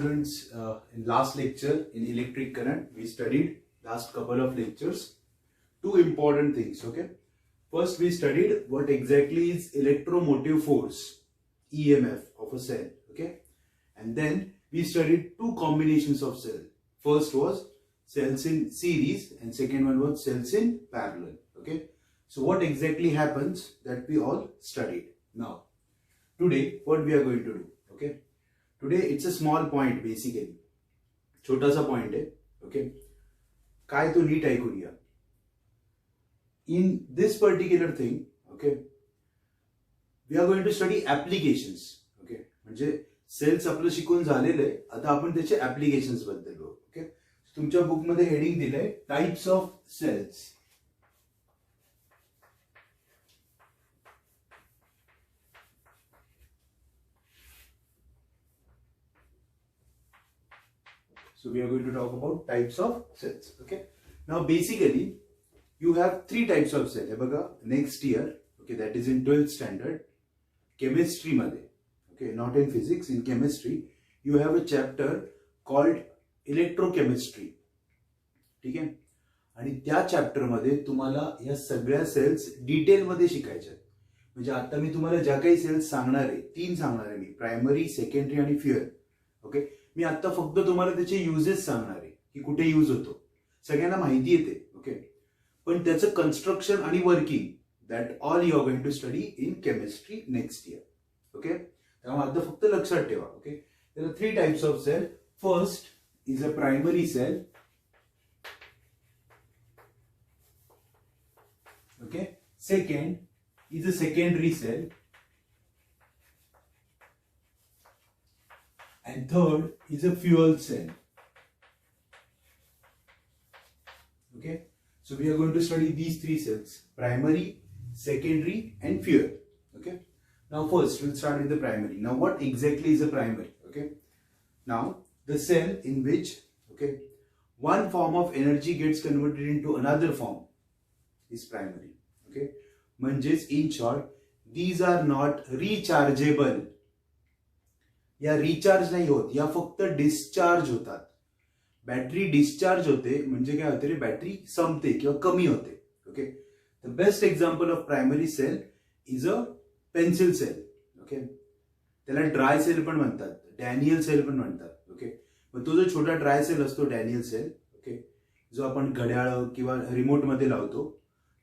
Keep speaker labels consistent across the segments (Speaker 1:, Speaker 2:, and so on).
Speaker 1: students, in last lecture in electric current, we studied last couple of lectures two important things. Okay, first we studied what exactly is electromotive force, EMF of a cell. Okay, and then we studied two combinations of cell. First was cells in series and second one was cells in parallel. Okay, so what exactly happens, that we all studied. Now today what we are going to do, okay, today it's a small point, basically छोटासा point है. Okay, काय तो नीट ऐकूया. In this particular thing, okay, we are going to study applications. Okay, म्हणजे cells आपलं शिकून झालेलं आहे, आता आपण त्याचे ऍप्लिकेशन्स बद्दल बघू. ओके, तुमच्या बुक मध्ये हेडिंग दिलंय types of cells. So we are going to talk about types of cells. Okay, now basically you have three types of cell. हे बघा, next year, okay, that is in 12th standard chemistry मध्ये, okay, not in physics, in chemistry you have a chapter called electrochemistry. ठीक आहे, आणि त्या chapter मध्ये तुम्हाला या सगळ्या सेल्स डिटेल मध्ये शिकायच्या. म्हणजे आता मी तुम्हाला ज्या काही सेल्स सांगणार आहे, तीन सांगणार आहे मी, प्रायमरी, सेकंडरी आणि फ्युअल. ओके, मी आता फक्त तुम्हाला त्याचे युजेस सांगणार आहे की कुठे यूज होतो. सगळ्यांना माहिती येते. ओके, पण त्याचं कन्स्ट्रक्शन आणि working, that all you are going to study in chemistry next year. Okay, त्यामुळे आता फक्त लक्षात ठेवा. Okay, there are three types of cell. First is a primary cell. Okay, second is a secondary cell, and third is a fuel cell. Okay, so we are going to study these three cells: primary, secondary and fuel. Okay, now first we'll start with the primary. Now what exactly is a primary? Okay, now the cell in which, okay, one form of energy gets converted into another form is primary. Okay, म्हणजेच in short, these are not rechargeable. या recharge नाही होत, या फक्त discharge होतात. Battery discharge होते म्हणजे काय होते रे, बॅटरी संपते किंवा कमी होते. Okay, the best example of primary cell is a pencil cell. Okay, त्याला ड्राय सेल पण म्हणतात, डॅनियल सेल पण म्हणतात. ओके, मग तो जो छोटा ड्राय सेल असतो, डॅनियल सेल, ओके, जो आपण घड्याळ किंवा रिमोट मध्ये लावतो,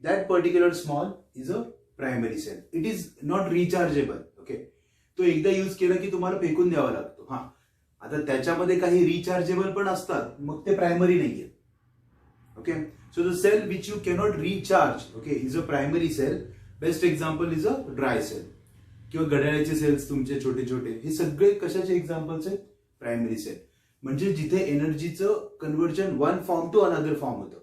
Speaker 1: that particular small is a primary cell. It is not rechargeable. Okay, तो एकदा यूज केला की तुम्हाला फेकून द्यावा लागतो. हा, आता त्याच्यामध्ये काही रिचार्जेबल पण असतात, मग ते प्रायमरी नाहीये. Okay, so the cell which you cannot recharge, okay, is a primary cell. Best example is a dry cell. किंवा घड्याळाचे सेल्स तुमचे छोटे छोटे, हे सगळे कशाचे एक्झाम्पल्स आहेत? Primary cell. म्हणजे जिथे एनर्जीचं conversion one form to another form होतं.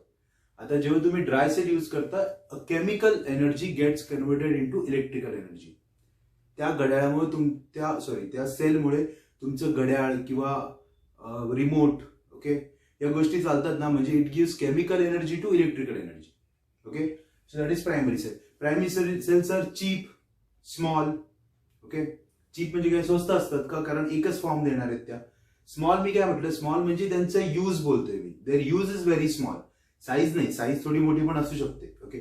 Speaker 1: आता जेव्हा तुम्ही ड्राय सेल यूज करता, a chemical energy gets converted into electrical energy. त्या घड्याळामुळे त्या सेलमुळे तुमचं घड्याळ किंवा रिमोट, ओके, या गोष्टी चालतात ना, म्हणजे it gives chemical energy to electrical energy. Okay, so that is primary cell. Primary cells are cheap, small. Okay, cheap म्हणजे काय, स्वस्त असतात का, कारण एकच फॉर्म देणार आहेत त्या. स्मॉल मी काय म्हटलं, स्मॉल म्हणजे त्यांचा यूज बोलतोय मी. Their use is very small. Size नाही, साईज थोडी मोठी पण असू शकते. ओके,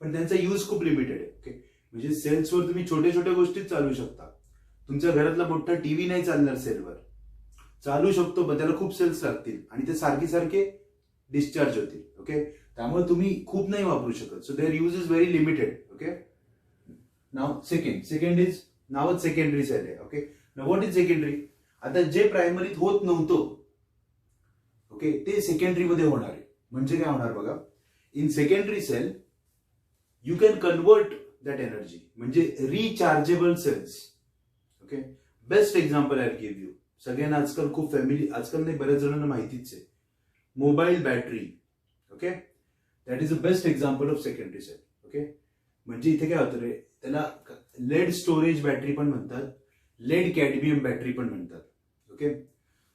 Speaker 1: पण त्यांचा यूज खूप लिमिटेड आहे. ओके, म्हणजे सेल्सवर तुम्ही छोट्या छोट्या गोष्टीत चालू शकता. तुमच्या घरातला मोठा टीव्ही नाही चालणार सेलवर, चालू शकतो पण त्याला खूप सेल्स लागतील आणि ते सारखे सारखे डिस्चार्ज होतील. ओके, त्यामुळे तुम्ही खूप नाही वापरू शकत. So their use is very limited. Okay, नाव सेकंड इज, नावच सेकंडरी सेल आहे. ओके, नाव व्हॉट इज सेकंडरी? आता जे प्रायमरीत होत नव्हतं, ओके, ते सेकंडरी मध्ये होणार आहे. म्हणजे काय होणार बघा, in secondary cell you can convert that energy, म्हणजे rechargeable cells. Okay, best example I give you. सगळ्यांना आजकाल खूप आजकाल नाही, बऱ्याच जणांना माहितीच आहे, mobile battery. Okay, that is a best example of secondary cell. Okay, म्हणजे इथे काय होतं रे, त्याला लेड स्टोरेज बॅटरी पण म्हणतात, लेड कॅडमियम बॅटरी पण म्हणतात. ओके,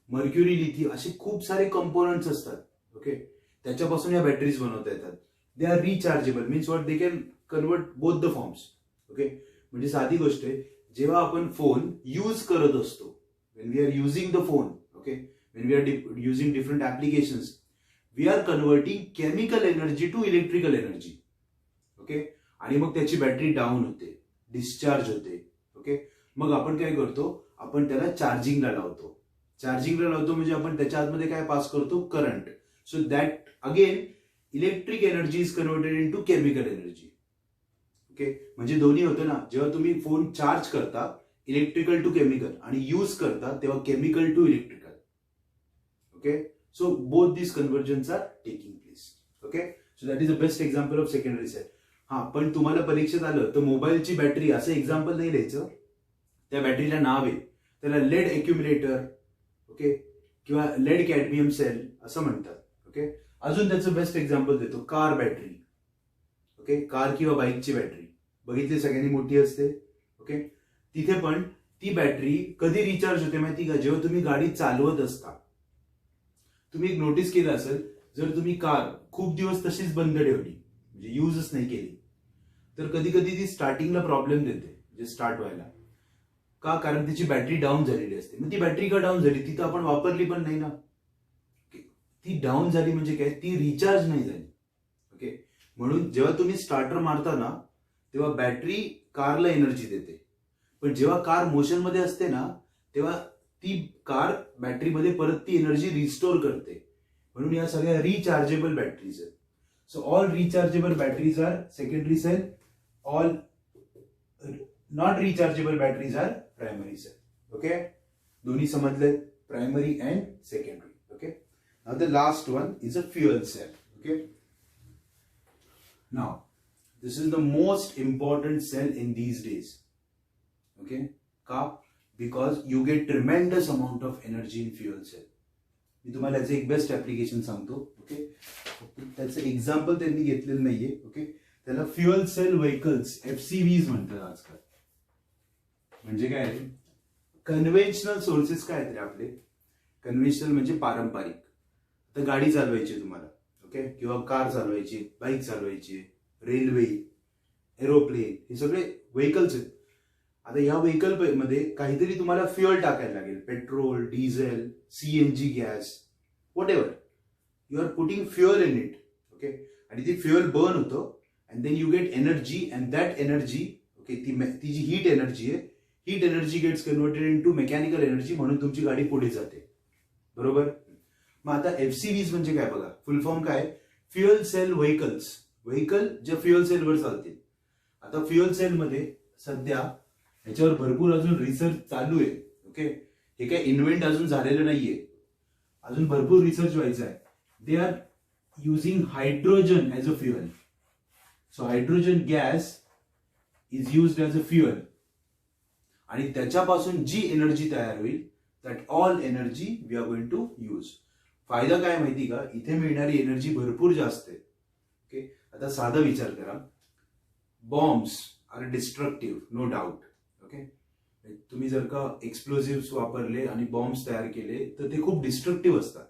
Speaker 1: मर्क्युरी, लिथियम, असे खूप सारे कंपोनंट्स असतात. ओके, त्याच्यापासून या बॅटरीज बनवता येतात. They are rechargeable, means what, they can convert both the forms. Okay, म्हणजे साधी गोष्ट आहे, जेव्हा आपण फोन यूज करत असतो, when we are using the phone, Okay, when we are using different applications, we are converting chemical energy to electrical energy. Okay, आणि मग त्याची बॅटरी डाऊन होते, डिस्चार्ज होते. ओके, मग आपण काय करतो, आपण त्याला चार्जिंगला लावतो. चार्जिंगला लावतो म्हणजे आपण त्याच्या आतमध्ये काय पास करतो, current. So that again electric energy is converted into chemical energy. Okay, म्हणजे दोन्ही होतं ना, जेव्हा तुम्ही फोन चार्ज करता इलेक्ट्रिकल टू केमिकल आणि यूज करता तेव्हा chemical to electrical. Okay, so both this conversions are taking place. Okay, so that is the best example of secondary cell. हा, पण तुम्हाला परीक्षेत आलं तर मोबाईलची बॅटरी असं एक्झाम्पल नाही द्यायचं. त्या बॅटरीला नाव आहे, त्याला लेड एक्युम्युलेटर, ओके, किंवा लेड कॅडमियम सेल असं म्हणतात. ओके, अजून त्याचं बेस्ट एक्झाम्पल देतो, कार बॅटरी. ओके, कार किंवा बाईकची बॅटरी बघितली सगळ्यांनी, मोठी असते. ओके, तिथे पण ती बॅटरी कधी रिचार्ज होते माहिती का, जेव्हा तुम्ही गाडी चालवत असता. तुम्ही एक नोटीस केलं असेल, जर तुम्ही कार खूप दिवस तशीच बंद ठेवली म्हणजे यूजच नाही केली तर कधी कधी ती स्टार्टिंगला प्रॉब्लेम देते, म्हणजे स्टार्ट व्हायला. का, कारण तिची बॅटरी डाऊन झालेली असते. मग ती बॅटरी का डाऊन झाली, ती तर आपण वापरली पण नाही ना. ती डाऊन झाली म्हणजे काय, ती रिचार्ज नाही झाली. ओके, म्हणून जेव्हा तुम्ही स्टार्टर मारता ना तेव्हा बॅटरी कारला एनर्जी देते, पण जेव्हा कार मोशन मध्ये असते ना तेव्हा ती कार बॅटरीमध्ये परत ती एनर्जी रिस्टोर करते. म्हणून या सगळ्या रिचार्जेबल बॅटरीज आहेत. So all rechargeable batteries are secondary cell, all not rechargeable batteries are primary cell. Okay, दोन्ही समजले, primary and secondary. Okay, now the last one is a fuel cell. Okay, now this is the most important cell in these days. Okay, का, because you get tremendous amount of energy in fuel cell. मी तुम्हाला याचं एक best application सांगतो. Okay, त्याचं example त्यांनी घेतलेलं नाहीये. Okay, त्याला फ्युएल सेल व्हेकल्स FCVs म्हणतात आजकाल. म्हणजे काय, कन्व्हेन्शनल सोर्सेस काय आहेत रे आपले. कन्व्हेन्शनल म्हणजे पारंपरिक. तर गाडी चालवायची तुम्हाला, ओके, किंवा कार चालवायची, बाईक चालवायची, रेल्वे, एरोप्लेन, हे सगळे व्हेकल्स आहेत. आता या व्हेकल मध्ये काहीतरी तुम्हाला फ्युएल टाकायला लागेल, petrol, diesel, CNG gas, whatever you are putting fuel in it. Okay, आणि ती फ्युएल बर्न होतं and then you get energy and that energy, okay, ती जी हीट एनर्जी आहे, heat energy gets converted into mechanical energy, म्हणून तुमची गाडी पुढे जाते. बरोबर. मग आता FCVs म्हणजे काय बघा, फुल फॉर्म काय, फ्युएल सेल व्हेकल्स. व्हेकल जे फ्युएल सेलवर चालतील. आता फ्युएल सेल मध्ये सध्या ह्याच्यावर भरपूर अजून रिसर्च चालू आहे. ओके, हे काय इन्व्हेंट अजून झालेलं नाहीये, अजून भरपूर रिसर्च व्हायचं आहे. They are using hydrogen as a fuel. So hydrogen gas is used as a fuel, आणि त्याच्यापासून जी एनर्जी तयार होईल that all energy we are going to use. फायदा काय माहिती का, इथे मिळणारी एनर्जी भरपूर जास्त आहे. ओके, आता साधा विचार करा, bombs are destructive, no doubt. Okay, तुम्ही जर का एक्सप्लोजिव्ह वापरले आणि बॉम्ब्स तयार केले तर ते खूप डिस्ट्रक्टिव्ह असतात.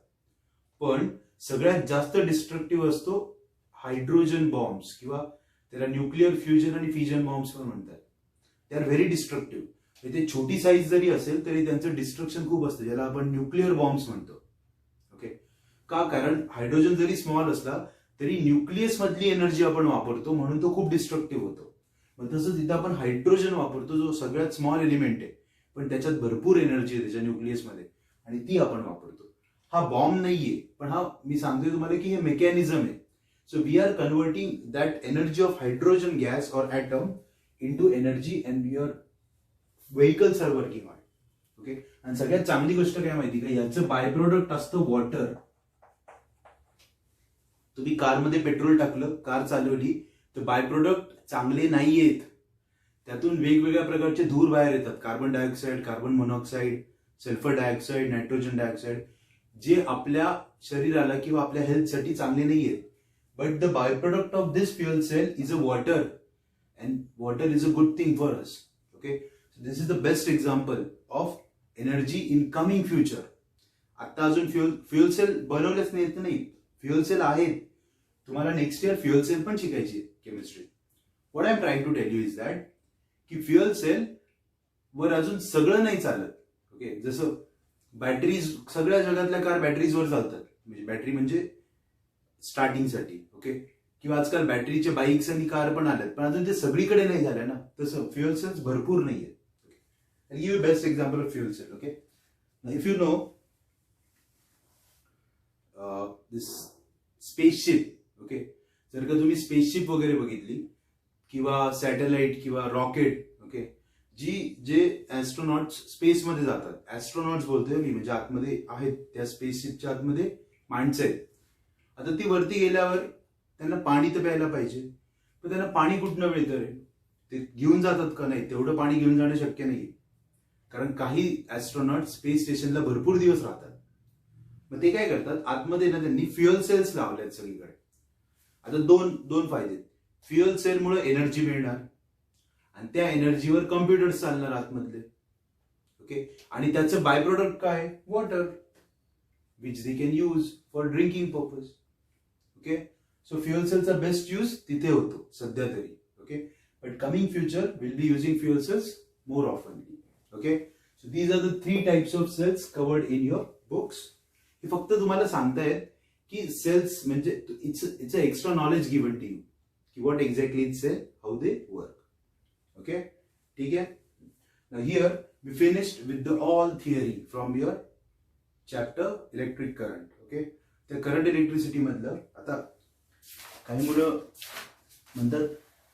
Speaker 1: पण सगळ्यात जास्त डिस्ट्रक्टिव्ह असतो हायड्रोजन बॉम्ब्स, किंवा त्याला न्यूक्लिअर फ्युजन आणि फिजन बॉम्ब्स पण म्हणतात. They are very destructive. ते छोटी साईज जरी असेल तरी त्यांचं डिस्ट्रक्शन खूप असतं, ज्याला आपण न्यूक्लिअर बॉम्ब्स म्हणतो. ओके, का, कारण हायड्रोजन जरी स्मॉल असला तरी न्यूक्लियस मधली एनर्जी आपण वापरतो, म्हणून तो खूप डिस्ट्रक्टिव्ह होतो. मग तसंच इथं आपण हायड्रोजन वापरतो, जो सगळ्यात स्मॉल एलिमेंट आहे, पण त्याच्यात भरपूर एनर्जी आहे त्याच्या न्यूक्लियसमध्ये, आणि ती आपण वापरतो. हा बॉम्ब नाहीये, पण हा मी सांगतोय तुम्हाला की हे मेकॅनिझम आहे. So we are converting that energy of hydrogen gas or atom into energy and your vehicles are working on. Okay, आणि सगळ्यात चांगली गोष्ट काय माहिती का, याचं बाय प्रोडक्ट असतं वॉटर. तुम्ही कारमध्ये पेट्रोल टाकलं, कार चालवली, तर बाय प्रोडक्ट चांगले नाही आहेत. त्यातून वेगवेगळ्या प्रकारचे धूर बाहेर येतात, carbon dioxide, carbon monoxide, sulphur dioxide, nitrogen dioxide, जे आपल्या शरीराला किंवा आपल्या हेल्थसाठी चांगले नाही आहेत. But the by product of this fuel cell is a water, and water is a good thing for us. Okay, this is the best example of energy in coming future. आता अजून फ्युएल सेल बनवलेच नाही, fuel sale आहेत. तुम्हाला next year fuel cell पण शिकायची chemistry. What I am trying to tell you is that की fuel cell वर अजून सगळं नाही चालत. ओके, जसं बॅटरीज सगळ्या जगातल्या कार बॅटरीजवर चालतात, म्हणजे बॅटरी म्हणजे स्टार्टिंगसाठी. ओके, किंवा आजकाल बॅटरीचे बाईक्स आणि कार पण आल्यात, पण अजून ते सगळीकडे नाही झाल्या ना. तसं फ्युएल सेल्स भरपूर नाही आहेत. I'll give you best example of fuel cell. Okay, now if you know this spaceship, okay, जर का तुम्ही स्पेसशिप वगैरे बघितली किंवा सॅटेलाइट किंवा रॉकेट, ओके, जे ॲस्ट्रोनॉट्स स्पेसमध्ये जातात, ॲस्ट्रोनॉट्स बोलतोय मी, म्हणजे आतमध्ये आहेत त्या स्पेसशिपच्या आतमध्ये माणसं आहेत. आता ती वरती गेल्यावर त्यांना पाणी तर प्यायला पाहिजे, पण त्यांना पाणी कुठनं मिळतं रे? ते घेऊन जातात का नाही? तेवढं पाणी घेऊन जाणं शक्य नाही, कारण काही ॲस्ट्रोनॉट स्पेस स्टेशनला भरपूर दिवस राहतात. मग ते काय करतात, आतमध्ये ना त्यांनी फ्युएल सेल्स लावल्यात सगळीकडे. आता दोन फायदे. फ्युएल सेलमुळे एनर्जी मिळणार आणि त्या एनर्जीवर कम्प्युटर्स चालणार आतमधले. ओके, आणि त्याचं बाय प्रोडक्ट काय? Water, which they can use for drinking purpose. Okay, so fuel सेलचा बेस्ट यूज तिथे होतो सध्या तरी. Okay, but coming future will be using fuel cells more oftenly. Okay, so these are the 3 types of cells covered in your books. हे फक्त तुम्हाला सांगतायत की सेल्स म्हणजे it's a extra knowledge given to you की what exactly it's cell, how they work. Okay, ठीक आहे. Now here we finished with the all theory from your chapter electric current. Okay, त्या करंट इलेक्ट्रिसिटी मधलं आता काही मुलं म्हणतात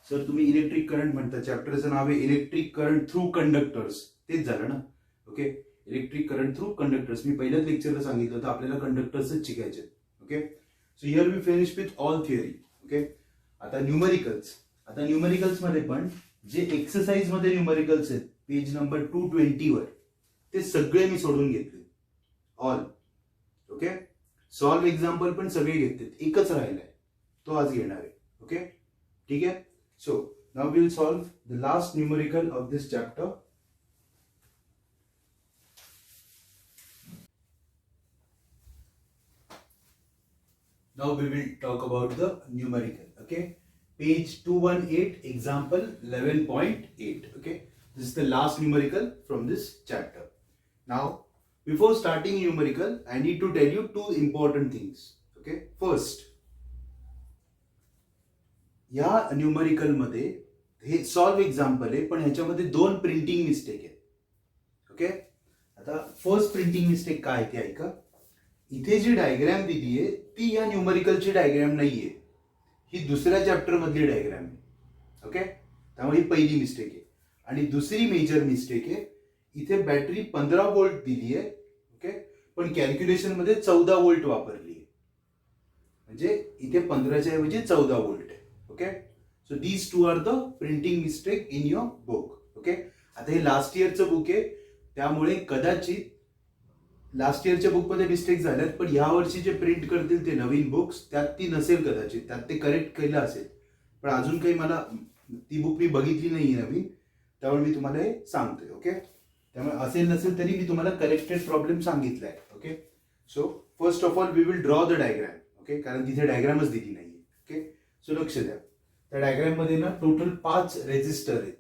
Speaker 1: sir तुम्ही इलेक्ट्रिक करंट म्हणता, चॅप्टरचं नाव आहे इलेक्ट्रिक करंट थ्रू कंडक्टर्स. तेच झालं ना. Okay, electric current through conductors. मी पहिल्याच लेक्चरला सांगितलं होतं आपल्याला कंडक्टर्सच शिकायचे. Okay, so here we finish with all theory. Okay, आता न्यूमरिकल्स. आता न्यूमरिकल्स मध्ये पण जे एक्सरसाइज मध्ये न्यूमरिकल्स आहेत पेज नंबर 220 वर, ते सगळे मी सोडून घेतले ऑल. ओके, सॉल्व एक्झाम्पल पण सगळे घेतले, एकच राहिलाय तो आज घेणार आहे. ओके, ठीक आहे. So now we will solve the last numerical of this chapter. Now we will talk about the numerical. Okay, page 218, example 11.8. Okay, this is the last numerical from this chapter. Now, before starting numerical, I need to tell you 2 important things. Okay, first, या numerical मध्ये हे solve example आहे, पण ह्याच्यामध्ये 2 printing mistake आहेत. Okay, आता first printing mistake काय ते ऐका. इथे जी डायग्रॅम दिली आहे ती या न्यूमरिकलची डायग्रॅम नाहीये, ही दुसऱ्या चॅप्टर मधली डायग्रॅम आहे. ओके, त्यामुळे ही पहिली मिस्टेक आहे. आणि दुसरी मेजर मिस्टेक आहे, इथे बॅटरी 15 वोल्ट दिली आहे. ओके, पण कॅल्क्युलेशन मध्ये 14 वोल्ट वापरली आहे, म्हणजे इथे 15च्या ऐवजी 14 वोल्ट आहे. Okay, so these 2 are the printing mistake in your book. Okay, आता हे लास्ट इयरचं बुक आहे, त्यामुळे कदाचित लास्ट इयरच्या बुक मध्ये मिस्टेक झाल्यात, पण या वर्षी जे प्रिंट करतील ते नवीन बुक्स त्यात ती नसेल, कदाचित त्यात ते करेक्ट केलं असेल, पण अजून काही मला ती बुक मी बघितली नाही नवीन, त्यामुळे मी तुम्हाला हे सांगतोय. ओके, त्यामुळे असेल नसेल तरी मी तुम्हाला करेक्टेड प्रॉब्लेम सांगितलाय. Okay, so first of all we will draw the diagram. Okay, कारण तिथे डायग्रामच दिली नाहीये. ओके, सो लक्ष द्या. त्या डायग्राम मध्ये ना टोटल 5 रेजिस्टर आहेत.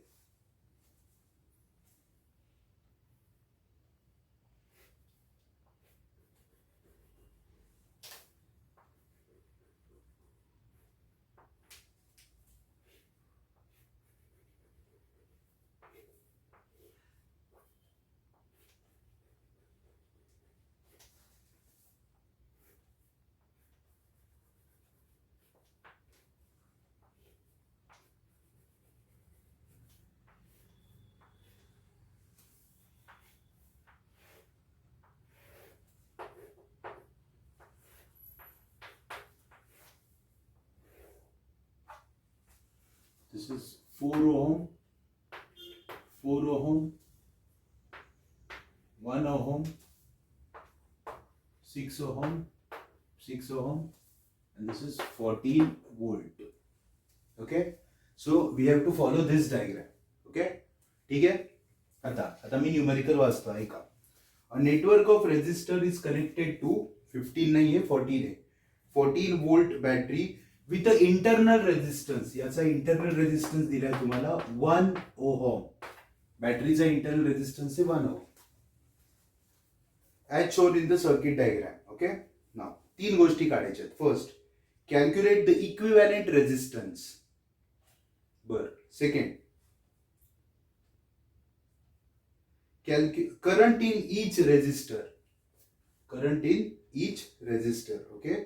Speaker 1: This is 4 ohm, 4 ohm, 1 ohm, 6 ohm, 6 ohm, and this is 14 volt. Okay, so we have to follow this diagram. Okay, ठीक है. आता मी न्यूमेरिकल वाचतो ऐका. A network of resistor is connected to 15 नहीं है 14 है 14 volt battery with the internal resistance. याचा internal resistance दिलाय तुम्हाला 1 ohm. बॅटरीचा इंटरनल रेजिस्टन्स आहे 1 ohm. as shown in the circuit diagram. Okay, now तीन गोष्टी काढायच्या आहेत. First, calculate the equivalent resistance. बर. Second, current in each resistor. Current in each resistor. Okay,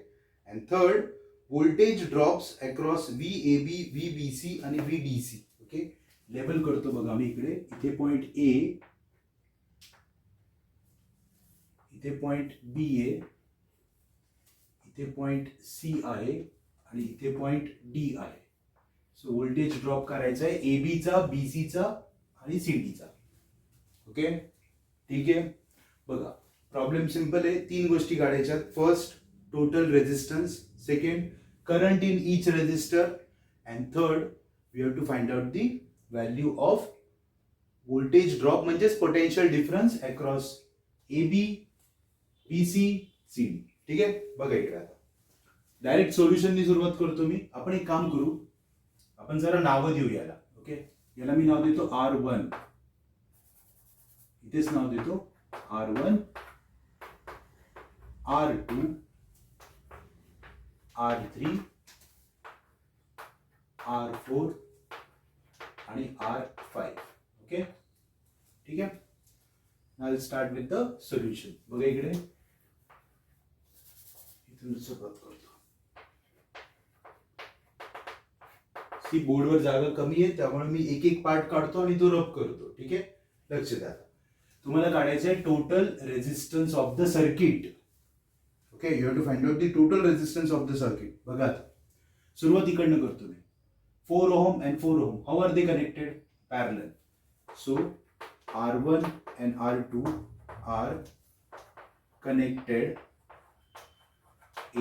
Speaker 1: and third, voltage drops across VAB, VBC आणि VDC. Okay, label करतो बघा मी इकडे. इथे पॉइंट A, इथे पॉइंट B आहे, इथे पॉइंट C आहे आणि इथे पॉइंट D आहे. सो व्होल्टेज ड्रॉप करायचा आहे AB चा, BC चा आणि CD चा. ओके, ठीक आहे. बघा, प्रॉब्लेम सिंपल आहे. तीन गोष्टी काढायच्या. First, total resistance. Second, current in each resistor. And third, we have to find out the value of voltage drop म्हणजेच potential difference across AB, BC, CD. ठीक आहे. बघा इकडे आता डायरेक्ट सोल्युशननी सुरुवात करतो मी. आपण एक काम करू, आपण जरा नावं देऊ याला. ओके, याला मी नाव देतो R1. इथेच नाव देतो R1, R2, R3, R4 आणि R5. ओके, ठीक आहे. Now let's start with the solution. बघा इकडे, इथून सुरुवात करतो. सी बोर्डवर जागा कमी आहे त्यामुळे मी एक एक पार्ट काढतो आणि तो रब करतो. ठीक आहे, लक्ष द्या. तुम्हाला काढायचं आहे total resistance of the circuit. Okay, you have to find out the total resistance of the circuit. बघा आता सुरुवात इकडनं करतो मी. 4 ohm and 4 ohm, how are they connected? Parallel. So R1 and R2 are connected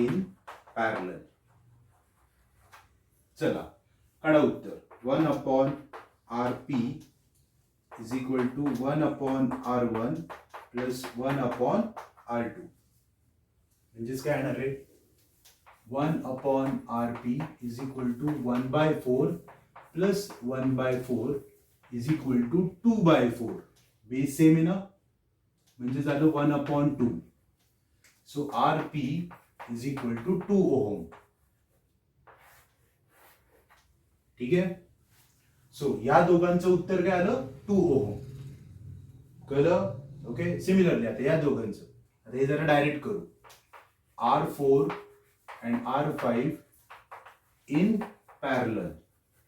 Speaker 1: in parallel. चला काढा उत्तर. 1 upon RP is equal to 1 upon R1 plus 1 upon R2. म्हणजेच काय येणार आहे? 1 upon RP is equal to 1 by 4 plus 1 by 4 is equal to 2 by 4. Base same आहे ना, म्हणजे झालं 1 upon 2. So RP is equal to 2 ohm. ठीक आहे. सो या दोघांचं उत्तर काय आलं? 2 ओहम. कळलं? ओके, सिमिलरली आता या दोघांचं, आता हे जरा डायरेक्ट करू. R4 and R5 in parallel.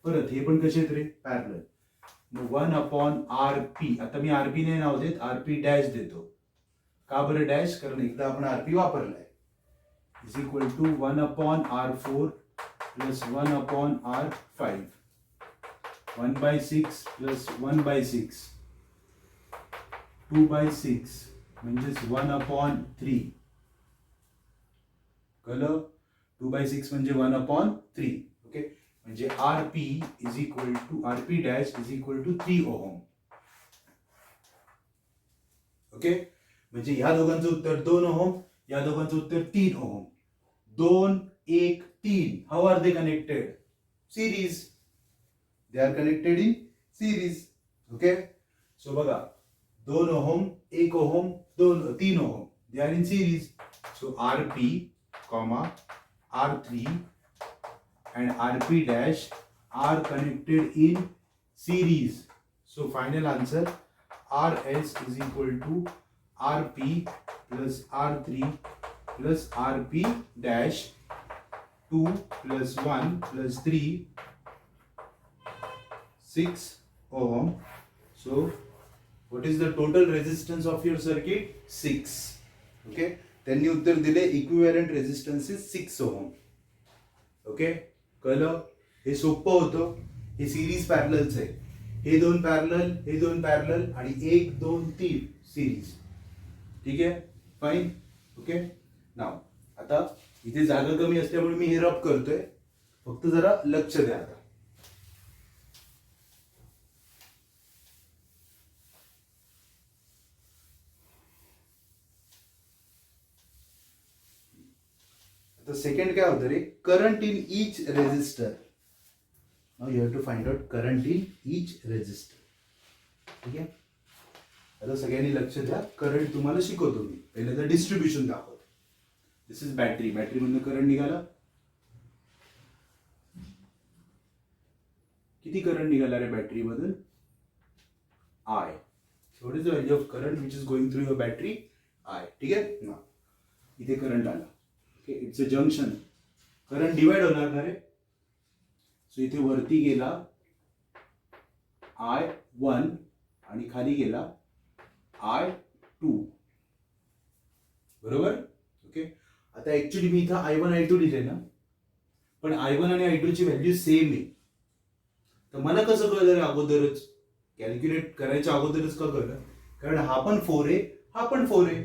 Speaker 1: परत हे पण कसे आहेत रे? पॅरलल. मग 1 upon RP, आता मी RP नाही नाव देत, RP डॅश देतो. का बरं डॅश? कारण एकदा आपण RP वापरलाय. Is equal to 1 upon R4 plus 1 upon R5. 1 by 6 plus 1 by 6. 2 by 6 म्हणजेच 1 upon 3. कळलं? 2 by 6 म्हणजे 1 upon 3. ओके, म्हणजे RP is equal to RP dash is equal to 3 ohm. Okay, म्हणजे या दोघांचं उत्तर 2 ओहम, या दोघांचं उत्तर 3 ohm. 2, 1, 3. How are they connected? Series. They are connected in series. Okay, so बघा 2 ohm, 1 ohm, 3 ohm. They are in series. So RP, R3 and RP dash are connected in series. So final answer RS is equal to RP plus R3 plus RP dash 2 plus 1 plus 3 6 ohm. So what is the total resistance of your circuit? 6. Okay, त्यांनी उत्तर दिले equivalent resistance is 6 ohm. Okay, कळलं? हे सोपं होतं. हे series पॅरललच आहे. हे दोन पॅरलल, हे दोन पॅरलल आणि 1, 2, 3 सिरीज. ठीक आहे, फाईन. ओके, नाव आता इथे जागा कमी असल्यामुळे मी हे रब करतोय. फक्त जरा लक्ष द्या. आता तर सेकंड काय होतं रे? Current in each resistor. Now you have to find out current in each resistor. ठीक आहे, आता सगळ्यांनी लक्ष द्या, करंट तुम्हाला शिकवतो मी. पहिल्यांदा डिस्ट्रीब्युशन दाखवतो. दिस इज बॅटरी. बॅटरीमधून करंट निघाला. किती करंट निघाला रे बॅटरीमधून? I. So what is the value of current which is going through your battery? I. ठीक आहे ना. इथे करंट आला. Okay, it's a junction. Current divide होणार ना रे. सो इथे वरती गेला I1 आणि खाली गेला I2. बरोबर. ओके, आता ऍक्च्युली मी इथं I1 I2 लिहिले ना, पण I1 आणि I2 ची व्हॅल्यू सेम आहे. तर मला कसं कळलं रे अगोदरच, कॅल्क्युलेट करायच्या अगोदरच का कळलं? कारण हा पण 4 आहे, हा पण 4 आहे,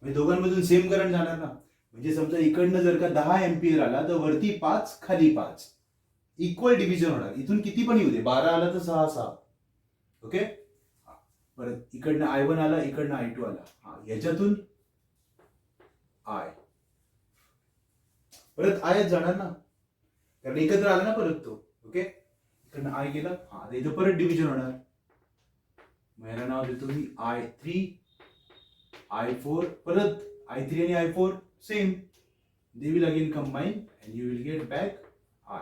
Speaker 1: म्हणजे दोघांमधून सेम करंट जाणार ना. म्हणजे समजा इकडनं जर का 10 एम्पियर आला तर वरती 5 खाली 5 इक्वल डिव्हिजन होणार. इथून किती पण येऊ दे, 12 आला तर 6 6. ओके, परत इकडनं I1 आला, इकडनं I2 आला. हा, याच्यातून I परत आयच जाणार ना, कारण एकत्र आला ना परत तो. ओके, इकडनं I गेला. हा, इथं परत डिव्हिजन होणार. मग याला नाव देतो मी I3 I4. परत I3 आणि I4 same, they will again combine and you will get back I.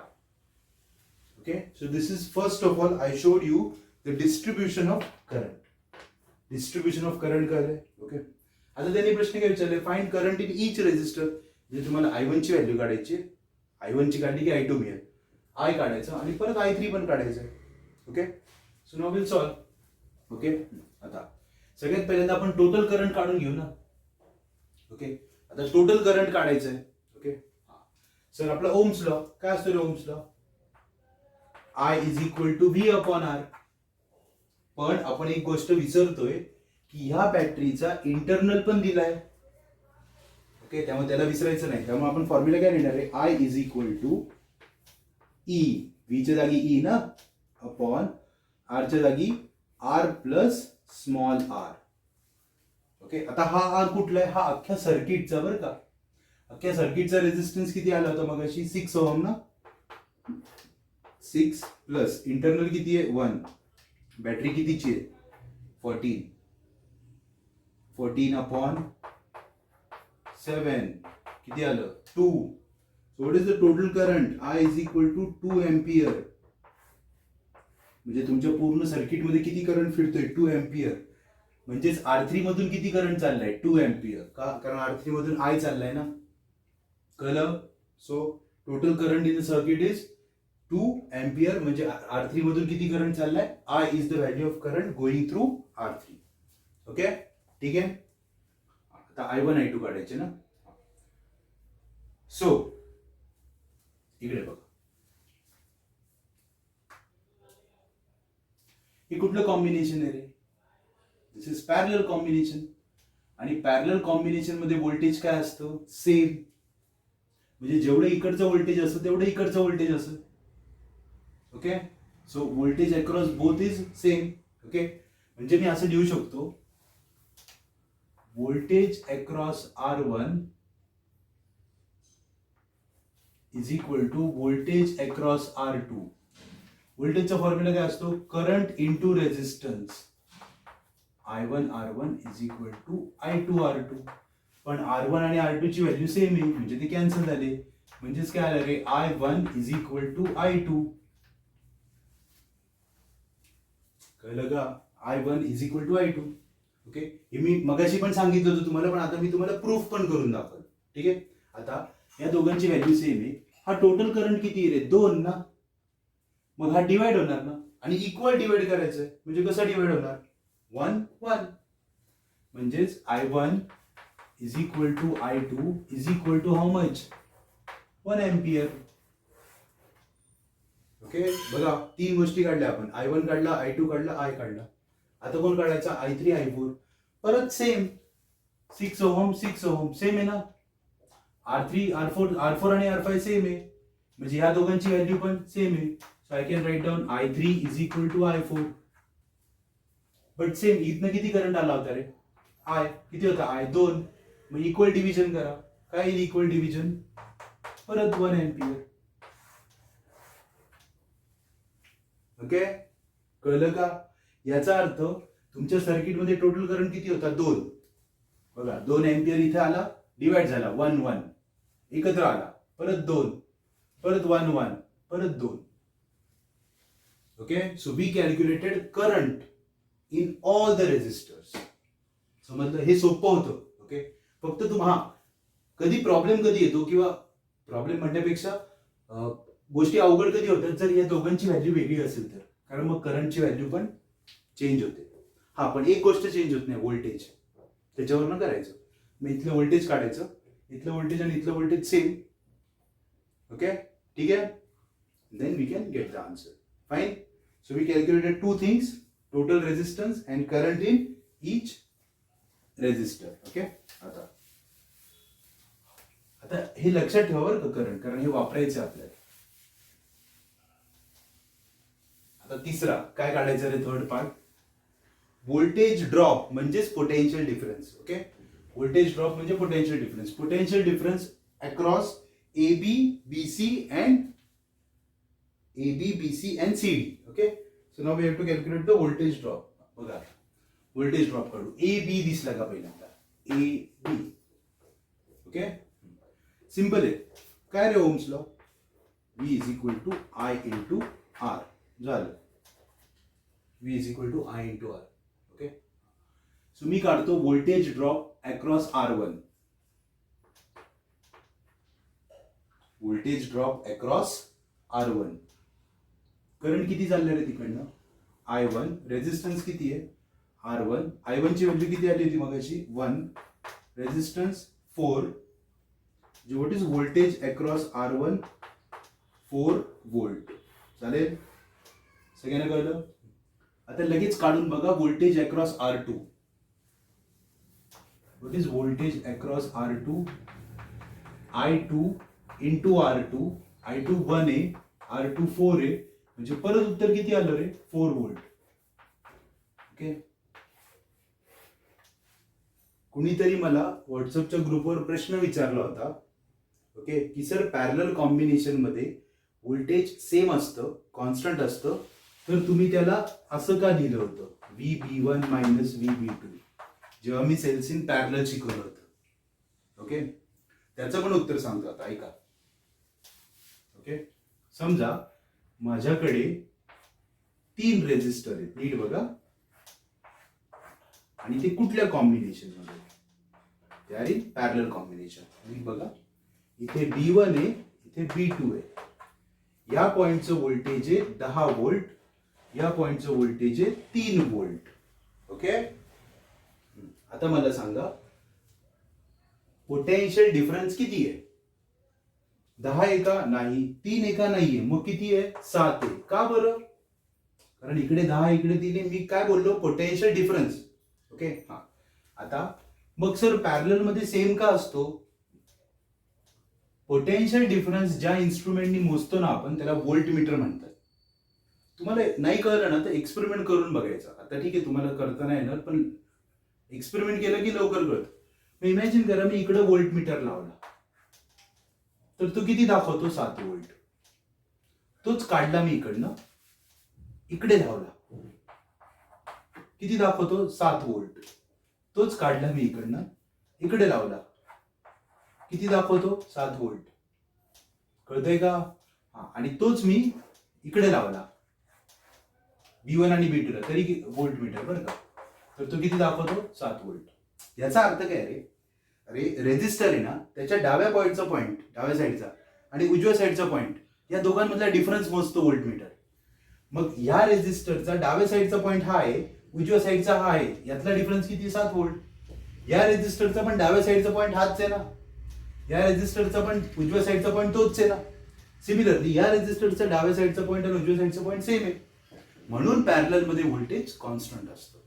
Speaker 1: Okay, so this is first of all I showed you the distribution of current. Distribution of current कळले. Okay, आता त्यांनी प्रश्न काय विचारले, find current in each resistor. म्हणजे तुम्हाला I1 ची value काढायची. I1 ची काढली की I2 मिळेल. I काढायचं आणि परत I3 पण काढायचं. Okay, so now will solve. Okay, आता सगळ्यात पहिल्यांदा आपण टोटल करंट काढून घेऊ ना. ओके, आता टोटल करंट काढायचं आहे. ओके, सर आपला ओम्स लॉ काय असतो रे? Ohm's law I is equal to V upon R. पण आपण एक गोष्ट विसरतोय की ह्या बॅटरीचा इंटरनल पण दिलाय. ओके, त्यामुळे त्याला विसरायचं नाही. त्यामुळे आपण फॉर्म्युला काय लिहिणार आहे? I is equal to E, V च्या जागी E ना, अपॉन R च्या जागी R plus small r. Okay, आता हा R कुठला आहे? हा अख्ख्या सर्किटचा, बरं का. अख्ख्या सर्किटचा रेजिस्टन्स किती आला होता मगाशी? 6 ओहम ना. 6 प्लस इंटरनल किती आहे? 1. बॅटरी कितीची आहे? 14. 14 अपॉन 7 किती आलं? 2. So what is the total current? I is equal to 2 ampere. म्हणजे तुमच्या पूर्ण सर्किटमध्ये किती करंट फिरतोय? 2 एम्पियर. म्हणजेच R3 मधून किती करंट चाललाय? 2 एम्पियर. का? कारण R3 मधून I चाललाय ना. कळलं? So total current in the circuit is 2 ampere. म्हणजे R3 मधून किती करंट चाललाय? I is the value of current going through R3. Okay, ठीक आहे. आता I1 I2 काढायचे ना. सो इकडे बघा, हे कुठलं कॉम्बिनेशन आहे रे? दिस इज पॅरलल कॉम्बिनेशन. आणि पॅरलल कॉम्बिनेशन मध्ये व्होल्टेज काय असतं? सेम. म्हणजे जेवढं इकडचं व्होल्टेज असतं तेवढं इकडचं व्होल्टेज असतं. Okay, so voltage across both is same. Okay, म्हणजे मी असं लिहू शकतो, voltage across R1 is equal to voltage across R2. व्होल्टेजचा फॉर्म्युला काय असतो? Current into resistance. I1 R1 is equal to I2 R2. पण R1 आणि R2 ची व्हॅल्यू सेम आहे, म्हणजे ते कॅन्सल झाले. म्हणजेच काय आलं रे? I1 is equal to I2. कळलं का? I1 is equal to I2. Okay, हे मी मगाशी पण सांगितलं होतं तुम्हाला, पण आता मी तुम्हाला प्रूफ पण करून दाखवलं. ठीक आहे, आता या दोघांची व्हॅल्यू सेम आहे. हा टोटल करंट किती रे? 2 ना. मग हा डिवाइड होणार ना, आणि इक्वल डिवाइड करायचंय. म्हणजे कसा डिवाइड होणार? 1 1. म्हणजेच I1 is equal to I2 is equal to how much? 1 ampere. Okay, बघा, 3 गोष्टी काढल्या आपण. I1 काढला, I2 काढला, I काढला. आता कोण काढायचा? I3 I4. परत सेम 6 ओहम 6 ओहम सेम आहे ना. R3 R4 आणि R5 सेम आहे, म्हणजे ह्या दोघांची व्हॅल्यू पण सेम आहे. So I can write down I3 is equal to I4. But same इथनं किती करंट आला होता रे? I किती होता? I 2. मग इक्वल डिव्हिजन करा. काय येईल इक्वल डिव्हिजन? परत 1 एम्पियर. ओके, कळलं का? याचा अर्थ तुमच्या सर्किटमध्ये टोटल करंट किती होता 2. बघा 2 एम्पियर इथे आला, डिवाइड झाला 1 1, एकत्र आला, परत 2, परत 1 1, परत 2. Okay, so we calculated current in all the resistors. समजलं, हे सोपं होतं. ओके, फक्त तुम्हा कधी प्रॉब्लेम कधी येतो, किंवा प्रॉब्लेम म्हणण्यापेक्षा गोष्टी अवघड कधी होतात जर या दोघांची व्हॅल्यू वेगळी असेल तर, कारण मग करंटची व्हॅल्यू पण चेंज होते. हा, पण एक गोष्ट चेंज होत नाही, व्होल्टेज. त्याच्यावरनं करायचं. मग इथलं व्होल्टेज काढायचं, इथलं व्होल्टेज आणि इथलं व्होल्टेज सेम. ओके, ठीक आहे. Then we can get the answer. Fine. So we calculated 2 things, total resistance and current in each resistor. Okay, आता हे लक्षात ठेवा बरं का करंट, कारण हे वापरायचं आपल्याला. आता तिसरा काय काढायचं रे, थर्ड पार्ट. व्होल्टेज ड्रॉप म्हणजेच potential difference. Okay, voltage drop म्हणजे potential difference. Potential difference across AB, BC and CD. Okay, so now we have to calculate the voltage drop. बघा, व्होल्टेज ड्रॉप काढू. AB दिसला का पहिल्यांदा, AB. Okay, simple आहे. काय रे Ohm's law, V is equal to I into R. झालं, V is equal to I into R. Okay, so मी काढतो voltage drop across R1. Voltage drop across R1. Current किती चाललं रे तिकडनं, I1. रेजिस्टन्स किती आहे, R1. I1 ची value किती आली होती मगाशी, 1. Resistance 4. What is voltage across R1, 4 volt. चालेल, सगळ्यांना कळलं. आता लगेच काढून बघा voltage across R2. What is voltage across R2, I2 into R2. I2 1 आहे, R2 4 आहे, म्हणजे परत उत्तर किती आलं रे, 4 वोल्ट. ओके, कुणीतरी मला व्हॉट्सअपच्या ग्रुपवर प्रश्न विचारला होता. ओके, की सर पॅरलल कॉम्बिनेशन मध्ये व्होल्टेज सेम असतं, कॉन्स्टंट असतं, तर तुम्ही त्याला असं का लिहिलं होतं, VB1 मायनस VB2, जेव्हा मी सेल्स इन पॅरलल शिकवलं होतं. ओके, त्याचं पण उत्तर सांगतो आता, ऐका. ओके, समजा माझ्याकडे 3 रेजिस्टर आहेत, नीट बघा, आणि ते कुठल्या कॉम्बिनेशन मध्ये, ते आर इन पॅरलल कॉम्बिनेशन. नीट बघा, इथे B1 आहे, इथे B2 आहे. या पॉइंटचं व्होल्टेज आहे 10 वोल्ट, या पॉइंटचं व्होल्टेज आहे 3 वोल्ट. ओके, आता मला सांगा पोटेन्शियल डिफरन्स किती आहे, 10 आहे का, नाही. 3 आहे का, नाहीये. मग किती आहे, 7 आहे. का बरं, कारण इकडे 10 इकडे 3 आहे. मी काय बोललो, पोटेन्शियल डिफरन्स. ओके, हा. आता मग सर पॅरलल मध्ये सेम का असतो, पोटेन्शियल डिफरन्स ज्या इन्स्ट्रुमेंटनी मोजतो ना आपण, त्याला व्होल्टमीटर म्हणतात. तुम्हाला नाही कळलं ना तर एक्सपेरिमेंट करून बघायचा. आता ठीक आहे, तुम्हाला करता नाही येणार, पण एक्सपेरिमेंट केलं की लवकर कळतं. मग इमॅजिन करा, मी इकडे व्होल्टमीटर लावला, तर तो किती दाखवतो, 7 वोल्ट. तोच काढला मी इकडनं, इकडे लावला, किती दाखवतो, 7 वोल्ट. तोच काढला मी इकडनं, इकडे लावला, किती दाखवतो, 7 वोल्ट. कळतंय का, हा. आणि तोच मी इकडे लावला, B1 आणि B2 ला, तरी वोल्ट मीटर बरं का, तर तो किती दाखवतो, 7 वोल्ट. याचा अर्थ काय रे, अरे रेजिस्टर आहे ना, त्याच्या डाव्या पॉइंटचा पॉइंट, डाव्या साईडचा, आणि उजव्या साईडचा पॉइंट, या दोघांमधला डिफरन्स मोजतो व्होल्टमीटर. मग या रेजिस्टरचा डाव्या साईडचा पॉइंट हा आहे, उजव्या साईडचा हा आहे, यातला डिफरन्स किती, 7 वोल्ट. या रेजिस्टरचा पण डाव्या साईडचा पॉइंट हाच आहे ना, या रेजिस्टरचा पण उजव्या साईडचा पॉइंट तोच आहे ना. सिमिलरली या रेजिस्टरचा डाव्या साईडचा पॉइंट आणि उजव्या साईडचा पॉइंट सेम आहे, म्हणून पॅरलल मध्ये व्होल्टेज कॉन्स्टंट असतं.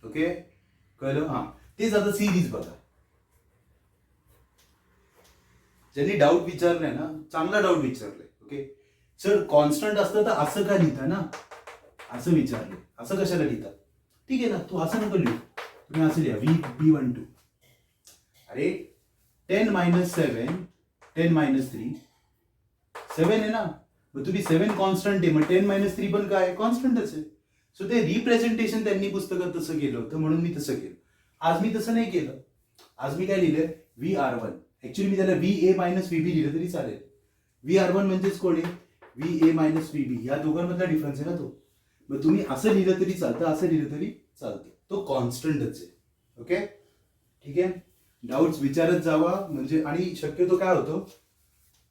Speaker 1: ओके, कळलं, हा. तेच आता सिरीज बघा. ज्यांनी डाऊट विचारलाय ना, चांगला डाऊट विचारलाय. ओके, सर कॉन्स्टंट असतं तर असं का लिहिता ना, असं विचारले, असं कशाला लिहिता. ठीक आहे ना, तू असं नको लिहू, तुम्ही असं लिहा, VB12. अरे 10 - 7, 10 - 3, 7 आहे ना, मग तुम्ही 7 कॉन्स्टंट आहे, मग 10 - 3 पण काय, कॉन्स्टंटच आहे. सो ते रिप्रेझेंटेशन त्यांनी पुस्तकात तसं केलं होतं म्हणून मी तसं केलं. आज मी तसं नाही केलं. आज मी काय लिहिलंय, VR1. ऍक्च्युली मी त्याला VA मायनस VB लिहिलं तरी चालेल. VR1 म्हणजेच कोण आहे, VA मायनस VB, या दोघांमधला डिफरन्स आहे ना तो. मग तुम्ही असं लिहिलं तरी चालतं, असं लिहिलं तरी चालतं, तो कॉन्स्टंटच आहे. ओके, ठीक आहे. डाऊट्स विचारत जावा, म्हणजे आणि शक्यतो काय होतं,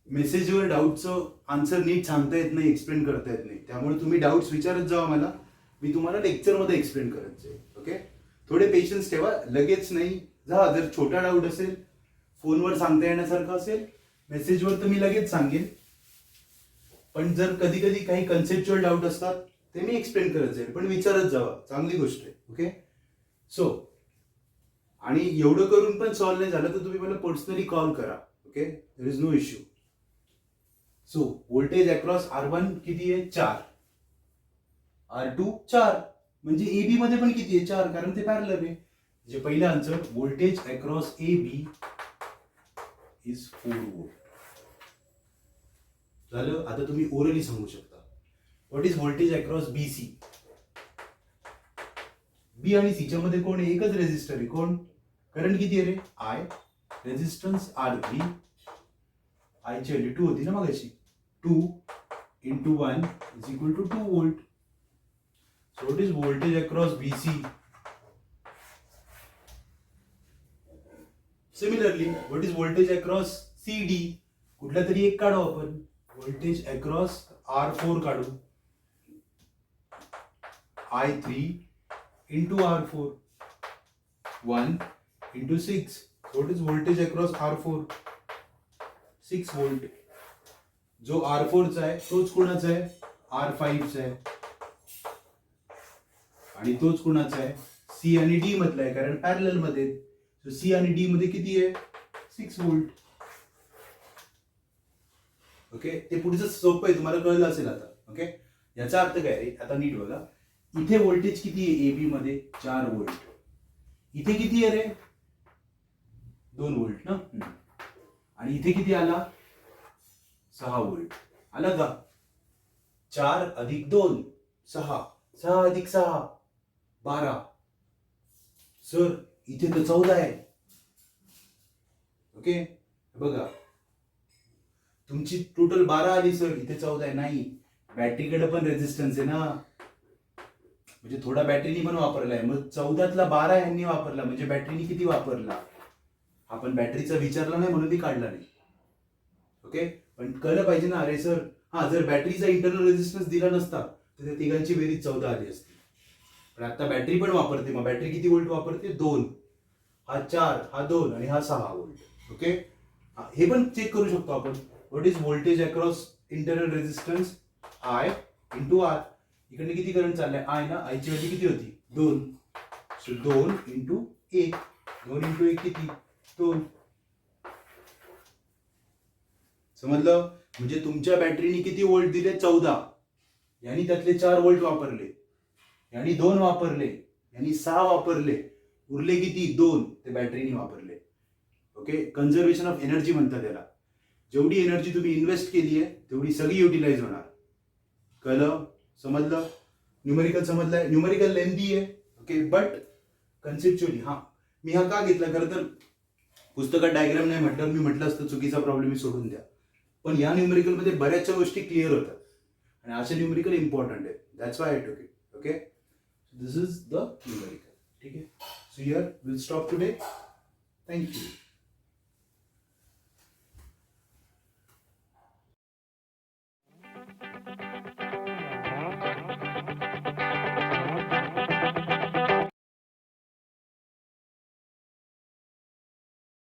Speaker 1: मेसेजवर डाऊटचं आन्सर नीट सांगता येत नाही, एक्सप्लेन करता येत नाही. त्यामुळे तुम्ही डाऊट्स विचारत जावा मला, मी तुम्हाला लेक्चरमध्ये एक्सप्लेन करत जाईल. ओके, थोडे पेशन्स ठेवा, लगेच नाही जा. जर छोटा डाऊट असेल, फोनवर सांगता येण्यासारखं असेल, मेसेजवर तर मी लगेच सांगेन. पण जर कधी कधी काही कन्सेप्च्युअल डाऊट असतात ते मी एक्सप्लेन करत जाईल, पण विचारत जावा, चांगली गोष्ट आहे. ओके, सो आणि एवढं करून पण सॉल्व्ह नाही झालं तर तुम्ही मला पर्सनली कॉल करा. Okay, there is no issue. So voltage across R1 किती आहे, 4. R2 4, म्हणजे AB मध्ये पण किती आहे, 4, कारण ते पॅरलल आहे. जे पहिलं answer, voltage across AB is 4 volt. झालं. आता तुम्ही ओरली सांगू शकता, what is voltage across BC. बी आणि सीच्या मध्ये कोण आहे, एकच रेजिस्टर आहे. कोण, करंट किती आहे रे, I. रेजिस्टन्स R3, I ची व्हॅल्यू 2 होती ना मगाशी. 2 into 1 is equal to 2 volt. So what is voltage across BC? Similarly, what is voltage across CD? कुठला तरी एक काढू आपण. व्होल्टेज अक्रॉस R4 काढू. I3 into R4, 1 into 6. So what is voltage across R4? 6 volt. जो R4 चा आहे तोच कुणाचा आहे, R5 चा आहे. आणि तोच कुणाचा आहे, C आणि D मधला आहे, कारण पॅरलल मध्ये. सो C आणि D मध्ये किती आहे, 6 व्होल्ट. ओके, ते पुढचं सोपं आहे, तुम्हाला कळलं असेल आता. ओके, याचा अर्थ काय रे, आता नीट बघा. इथे व्होल्टेज किती आहे AB मध्ये, 4 व्होल्ट. इथे किती आहे रे, 2 व्होल्ट ना. आणि इथे किती आला, 6 व्होल्ट आला का. 4 अधिक 2 6, 6 अधिक 6 12. सर इथे तर 14 आहे. ओके, बघा तुमची टोटल 12 आली सर, इथे 14 आहे. नाही, बॅटरीकडे पण रेजिस्टन्स आहे ना, म्हणजे थोडा बॅटरीनी पण वापरलाय. मग 14तला 12 यांनी वापरला, म्हणजे बॅटरीनी किती वापरला. आपण बॅटरीचा विचारला नाही म्हणून ती काढला नाही. ओके, पण कळलं पाहिजे ना. अरे सर, हा, जर बॅटरीचा इंटरनल रेजिस्टन्स दिला नसता तर त्या तिघांची बेरीज 14 आली असती. पण आता बॅटरी पण वापरते. मग बॅटरी किती व्होल्ट वापरते, 2. हा 4, हा 2 आणि हा 6 व्होल्ट. ओके, हे पण चेक करू शकतो आपण. What is voltage across internal resistance, I into R. इकडे किती करंट चाललाय, I ना. I ची व्हॅल्यू किती होती, 2. सो 2 इंटू 1, 2 इंटू 1 किती, 2. समजलं. म्हणजे तुमच्या बॅटरीने किती व्होल्ट दिले, 14. यांनी त्यातले 4 व्होल्ट वापरले, यांनी 2 वापरले, यांनी 6 वापरले, उरले किती, 2 ते बॅटरीने वापरले. ओके, कन्झर्वेशन ऑफ एनर्जी म्हणतात त्याला. जेवढी एनर्जी तुम्ही इन्व्हेस्ट केली आहे तेवढी सगळी युटिलाइज होणार. कळलं, समजलं. न्यूमेरिकल समजलंय. न्यूमेरिकल लेंथी आहे. Okay, but conceptually. हा, मी हा का घेतला, खरं तर पुस्तकात डायग्राम नाही म्हटलं, मी म्हटलं असतं चुकीचा प्रॉब्लेम मी सोडून द्या. पण या न्यूमेरिकल मध्ये बऱ्याचशा गोष्टी क्लिअर होतात आणि असे न्यूमेरिकल इम्पॉर्टंट आहे. That's why I took it. Okay, this is the numerical. ठीक आहे, so here will stop today. Thank you.